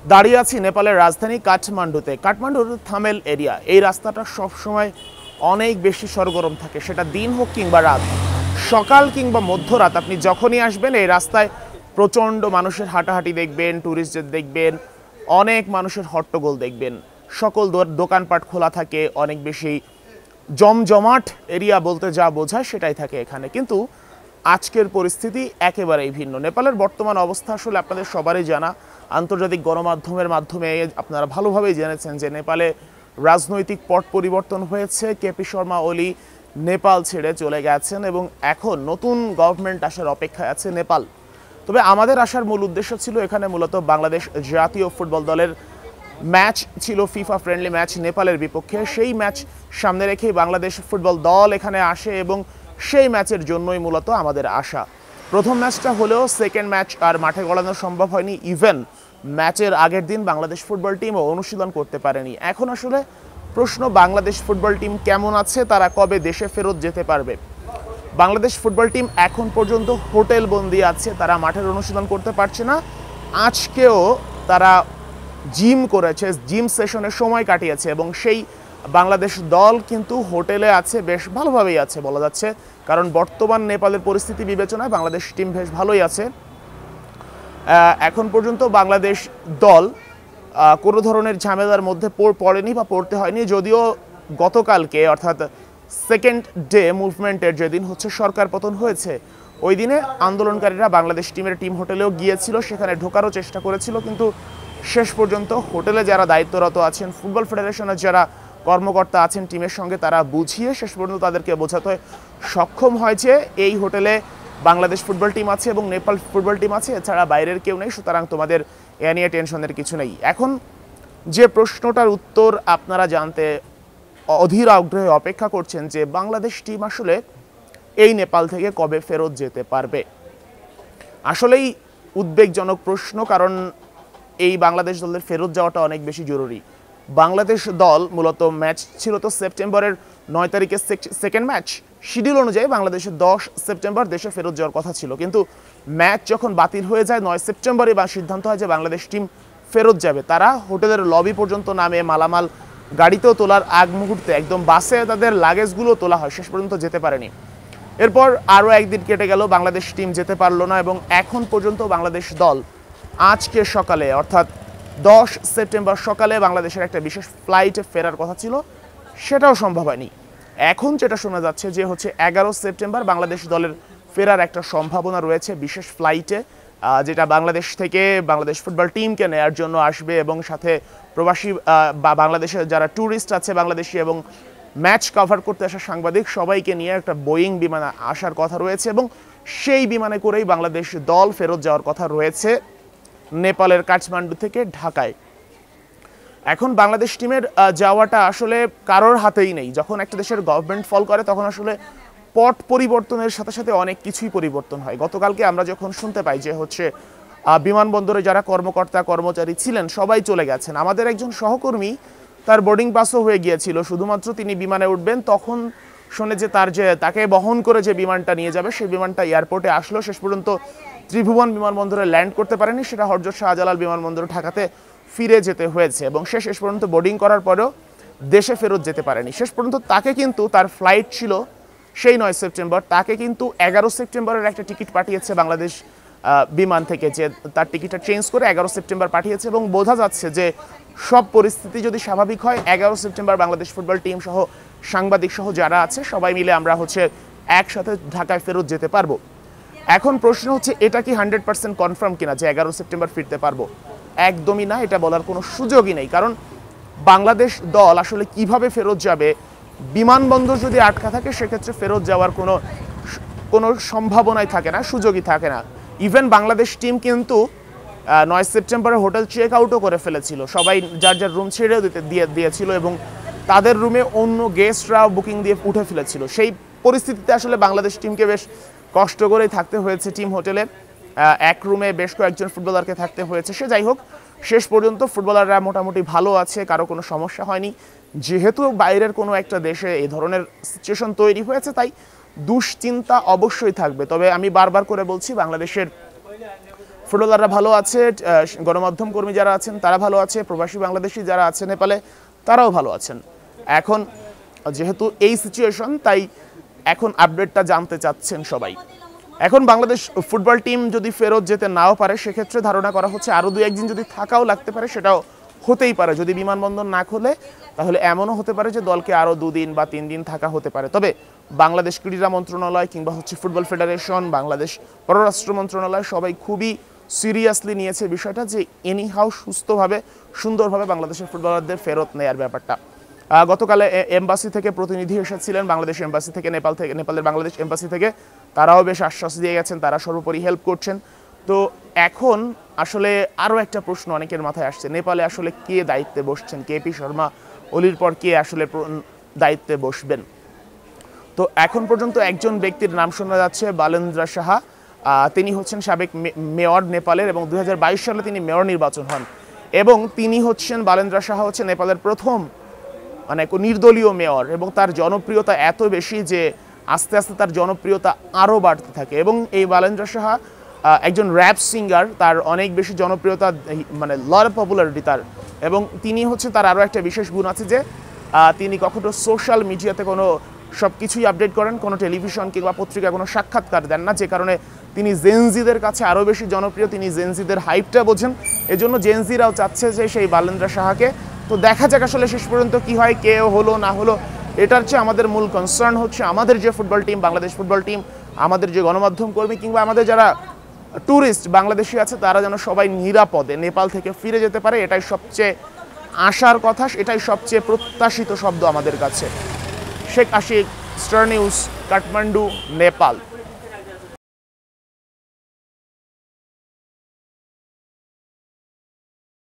দাঁড়িয়ে আছি নেপালের রাজধানী কাঠমান্ডুতে। কাঠমান্ডুর থামেল এরিয়া, এই রাস্তাটা সবসময় অনেক বেশি সরগরম থাকে, সেটা দিন হোক কিংবা রাত, সকাল কিংবা মধ্যরাত। আপনি যখনই আসবেন এই রাস্তায় প্রচণ্ড মানুষের হাঁটাহাঁটি দেখবেন, ট্যুরিস্টদের দেখবেন, অনেক মানুষের হট্টগোল দেখবেন। সকল দোকানপাট খোলা থাকে, অনেক বেশি জমজমাট এরিয়া বলতে যা বোঝায় সেটাই থাকে এখানে। কিন্তু আজকের পরিস্থিতি একেবারেই ভিন্ন। নেপালের বর্তমান অবস্থা আসলে আপনাদের সবারই জানা, আন্তর্জাতিক গণমাধ্যমের মাধ্যমে আপনারা ভালোভাবেই জেনেছেন যে নেপালে রাজনৈতিক পট পরিবর্তন হয়েছে। কেপি শর্মা ওলি নেপাল ছেড়ে চলে গেছেন এবং এখন নতুন গভর্নমেন্ট আসার অপেক্ষায় আছে নেপাল। তবে আমাদের আসার মূল উদ্দেশ্য ছিল এখানে মূলত বাংলাদেশ জাতীয় ফুটবল দলের ম্যাচ ছিল, ফিফা ফ্রেন্ডলি ম্যাচ নেপালের বিপক্ষে। সেই ম্যাচ সামনে রেখেই বাংলাদেশ ফুটবল দল এখানে আসে এবং সেই ম্যাচের জন্যই মূলত আমাদের আসা। প্রথম ম্যাচটা হলেও সেকেন্ড ম্যাচ আর মাঠে গড়ানো সম্ভব হয়নি। ইভেন ম্যাচের আগের দিন বাংলাদেশ ফুটবল টিমও অনুশীলন করতে পারেনি। এখন আসলে প্রশ্ন, বাংলাদেশ ফুটবল টিম কেমন আছে, তারা কবে দেশে ফেরত যেতে পারবে? বাংলাদেশ ফুটবল টিম এখন পর্যন্ত হোটেল বন্দি আছে, তারা মাঠের অনুশীলন করতে পারছে না। আজকেও তারা জিম করেছে, জিম সেশনের সময় কাটিয়েছে এবং সেই বাংলাদেশ দল কিন্তু হোটেলে আছে, বেশ ভালোভাবেই আছে বলা যাচ্ছে। কারণ বর্তমান নেপালের পরিস্থিতি বিবেচনায় বাংলাদেশ টিম বেশ ভালোই আছে। এখন পর্যন্ত বাংলাদেশ দল কোনো ধরনের ঝামেলার মধ্যে পড়েনি বা পড়তে হয়নি। যদিও গতকালকে অর্থাৎ সেকেন্ড ডে মুভমেন্টের যেদিন হচ্ছে সরকার পতন হয়েছে, ওই দিনে আন্দোলনকারীরা বাংলাদেশ টিমের টিম হোটেলেও গিয়েছিল, সেখানে ঢোকারও চেষ্টা করেছিল, কিন্তু শেষ পর্যন্ত হোটেলে যারা দায়িত্বরত আছেন, ফুটবল ফেডারেশনের যারা কর্মকর্তা আছেন টিমের সঙ্গে, তারা বুঝিয়ে শেষ পর্যন্ত তাদেরকে বোঝাতে সক্ষম হয় যে এই হোটেলে বাংলাদেশ ফুটবল টিম আছে এবং নেপাল ফুটবল টিম আছে, এছাড়া বাইরের কেউ নেই, সুতরাং তোমাদের এ নিয়ে টেনশনের কিছু নেই। এখন যে প্রশ্নটার উত্তর আপনারা জানতে অধীর আগ্রহে অপেক্ষা করছেন যে বাংলাদেশ টিম আসলে এই নেপাল থেকে কবে ফেরত যেতে পারবে, আসলেই উদ্বেগজনক প্রশ্ন। কারণ এই বাংলাদেশ দলের ফেরত যাওয়াটা অনেক বেশি জরুরি। বাংলাদেশ দল মূলত ম্যাচ ছিল তো সেপ্টেম্বরের 9 তারিখে সেকেন্ড ম্যাচ, শিডিউল অনুযায়ী বাংলাদেশের 10 সেপ্টেম্বর দেশে ফেরত যাওয়ার কথা ছিল, কিন্তু ম্যাচ যখন বাতিল হয়ে যায় 9 সেপ্টেম্বরে বা সিদ্ধান্ত হয় যে বাংলাদেশ টিম ফেরত যাবে, তারা হোটেলের লবি পর্যন্ত নামে মালামাল গাড়িতেও তোলার আগ মুহূর্তে একদম বাসে তাদের লাগেজগুলো তোলা হয়, শেষ পর্যন্ত যেতে পারেনি। এরপর আরও একদিন কেটে গেল, বাংলাদেশ টিম যেতে পারলো না এবং এখন পর্যন্ত বাংলাদেশ দল আজকে সকালে অর্থাৎ 10 সেপ্টেম্বর সকালে বাংলাদেশের একটা বিশেষ ফ্লাইটে ফেরার কথা ছিল, সেটাও সম্ভব হয়নি। এখন যেটা শোনা যাচ্ছে যে হচ্ছে 11 সেপ্টেম্বর বাংলাদেশ দলের ফেরার একটা সম্ভাবনা রয়েছে বিশেষ ফ্লাইটে, যেটা বাংলাদেশ থেকে বাংলাদেশ ফুটবল টিমকে নেয়ার জন্য আসবে এবং সাথে প্রবাসী বা বাংলাদেশের যারা ট্যুরিস্ট আছে বাংলাদেশি এবং ম্যাচ কভার করতে আসা সাংবাদিক সবাইকে নিয়ে একটা বোয়িং বিমানে আসার কথা রয়েছে এবং সেই বিমানে করেই বাংলাদেশ দল ফেরত যাওয়ার কথা রয়েছে নেপালের কাঠমান্ডু থেকে ঢাকায়। এখন বাংলাদেশ টিমের যাওয়াটা আসলে কারোর হাতেই নেই। যখন একটা দেশের গভর্নমেন্ট ফল করে তখন আসলে পট পরিবর্তনের সাথে সাথে অনেক কিছুই পরিবর্তন হয়। গতকালকে আমরা যখন শুনতে পাই যে হচ্ছে বিমানবন্দরে যারা কর্মকর্তা কর্মচারী ছিলেন সবাই চলে গেছেন, আমাদের একজন সহকর্মী তার বোর্ডিং পাসও হয়ে গিয়েছিল, শুধুমাত্র তিনি বিমানে উঠবেন তখন শুনে যে তাকে বহন করে যে বিমানটা নিয়ে যাবে সেই বিমানটা এয়ারপোর্টে আসলো, শেষ পর্যন্ত ত্রিভুবন বিমানবন্দরে ল্যান্ড করতে পারেনি, সেটা হযরত শাহজালাল বিমানবন্দর ঢাকাতে ফিরে যেতে হয়েছে এবং শেষ পর্যন্ত বোর্ডিং করার পরেও দেশে ফেরত যেতে পারেনি। শেষ পর্যন্ত তাকে কিন্তু, তার ফ্লাইট ছিল সেই 9 সেপ্টেম্বর, তাকে কিন্তু 11 সেপ্টেম্বরের একটা টিকিট পাঠিয়েছে বাংলাদেশ বিমান থেকে, যে তার টিকিটটা চেঞ্জ করে 11 সেপ্টেম্বর পাঠিয়েছে এবং বোঝা যাচ্ছে যে সব পরিস্থিতি যদি স্বাভাবিক হয় 11 সেপ্টেম্বর বাংলাদেশ ফুটবল টিম সহ সাংবাদিক সহ যারা আছে সবাই মিলে আমরা হচ্ছে একসাথে ঢাকায় ফেরত যেতে পারবো। এখন প্রশ্ন হচ্ছে এটা কি 100% কনফার্ম কিনা যে 11 সেপ্টেম্বর ফিরতে পারবো? একদমই না, এটা বলার কোনো সুযোগই নেই। কারণ বাংলাদেশ দল আসলে কিভাবে ফেরত যাবে, বিমানবন্দর যদি আটকা থাকে সেক্ষেত্রে ফেরত যাওয়ার কোনো সম্ভাবনাই থাকে না, সুযোগই থাকে না। ইভেন বাংলাদেশ টিম কিন্তু 9 সেপ্টেম্বরে হোটেল চেক আউটও করে ফেলেছিল, সবাই যার যার রুম ছেড়েও দিয়েছিল এবং তাদের রুমে অন্য গেস্টরাও বুকিং দিয়ে উঠে ফেলেছিল। সেই পরিস্থিতিতে আসলে বাংলাদেশ টিমকে বেশ কষ্ট করেই থাকতে হয়েছে টিম হোটেলে, এক রুমে বেশ কয়েকজন ফুটবলারকে থাকতে হয়েছে। সে যাই হোক, শেষ পর্যন্ত ফুটবলাররা মোটামুটি ভালো আছে, কারো কোনো সমস্যা হয়নি। যেহেতু বাইরের কোনো একটা দেশে এই ধরনের সিচুয়েশন তৈরি হয়েছে তাই দুশ্চিন্তা অবশ্যই থাকবে। তবে আমি বারবার করে বলছি, বাংলাদেশের ফুটবলাররা ভালো আছে, গণমাধ্যম কর্মী যারা আছেন তারা ভালো আছে, প্রবাসী বাংলাদেশি যারা আছে নেপালে তারাও ভালো আছেন। এখন যেহেতু এই সিচুয়েশন, তাই এখন আপডেটটা জানতে চাচ্ছেন সবাই। এখন বাংলাদেশ ফুটবল টিম যদি ফেরত যেতে নাও পারে, সেক্ষেত্রে ধারণা করা হচ্ছে আরও 2-1 দিন যদি থাকাও লাগতে পারে, সেটাও হতেই পারে। যদি বিমানবন্দর না খোলে তাহলে এমনও হতে পারে যে দলকে আরও 2 দিন বা 3 দিন থাকা হতে পারে। তবে বাংলাদেশ ক্রীড়া মন্ত্রণালয় কিংবা ফুটবল ফেডারেশন, বাংলাদেশ পররাষ্ট্র মন্ত্রণালয় সবাই খুবই সিরিয়াসলি নিয়েছে বিষয়টা, যে এনিহাউ সুস্থভাবে সুন্দরভাবে বাংলাদেশের ফুটবলারদের ফেরত নেয়ার ব্যাপারটা। গতকালে এম্বাসি থেকে প্রতিনিধি এসেছিলেন, বাংলাদেশ এম্বাসি থেকে, নেপালের বাংলাদেশ এম্বাসি থেকে, তারাও বেশ আশ্বাস দিয়ে গেছেন, তারা সর্বোপরি হেল্প করছেন। তো এখন আসলে আরও একটা প্রশ্ন অনেকের মাথায় আসছে, নেপালে আসলে কে দায়িত্বে বসছেন, কেপি শর্মা ওলির পর কে আসলে দায়িত্বে বসবেন। তো এখন পর্যন্ত একজন ব্যক্তির নাম শোনা যাচ্ছে, বালেন্দ্র সাহা। তিনি হচ্ছেন সাবেক মেয়র নেপালের, এবং 2022 সালে তিনি মেয়র নির্বাচন হন, এবং তিনি হচ্ছেন, বালেন্দ্র সাহা হচ্ছে নেপালের প্রথম নির্দলীয় মেয়র, এবং তার জনপ্রিয়তা এত বেশি যে আস্তে আস্তে তার জনপ্রিয়তা আরও বাড়তে থাকে। এবং এই বালেন্দ্র সাহা একজন র্যাপ সিঙ্গার, তার অনেক বেশি জনপ্রিয়তা, লট অফ পপুলারিটি তার। এবং তিনি হচ্ছে, তার আরও একটা বিশেষ গুণ আছে যে তিনি কখনো সোশ্যাল মিডিয়াতে কোনো সব কিছুই আপডেট করেন, কোনো টেলিভিশন কিংবা পত্রিকা কোনো সাক্ষাৎকার দেন না, যে কারণে তিনি জেনজিদের কাছে আরও বেশি জনপ্রিয়। তিনি জেনজিদের হাইপটা বোঝেন, এজন্য জেনজিরাও চাচ্ছে যে সেই বালেন্দ্র সাহাকে। তো দেখা যাক আসলে শেষ পর্যন্ত কি হয়, কে হলো না হলো। এটার চেয়ে আমাদের মূল কনসার্ন হচ্ছে আমাদের যে football team, Bangladesh football team, আমাদের যে গণমাধ্যম কর্মী কিংবা আমাদের যারা ট্যুরিস্ট বাংলাদেশি আছে, তারা যেন সবাই নিরাপদে নেপাল থেকে ফিরে যেতে পারে। এটাই সবচেয়ে আশার কথা, এটাই সবচেয়ে প্রত্যাশিত শব্দ আমাদের কাছে। Sheikh Ashiq, star news, Kathmandu, Nepal.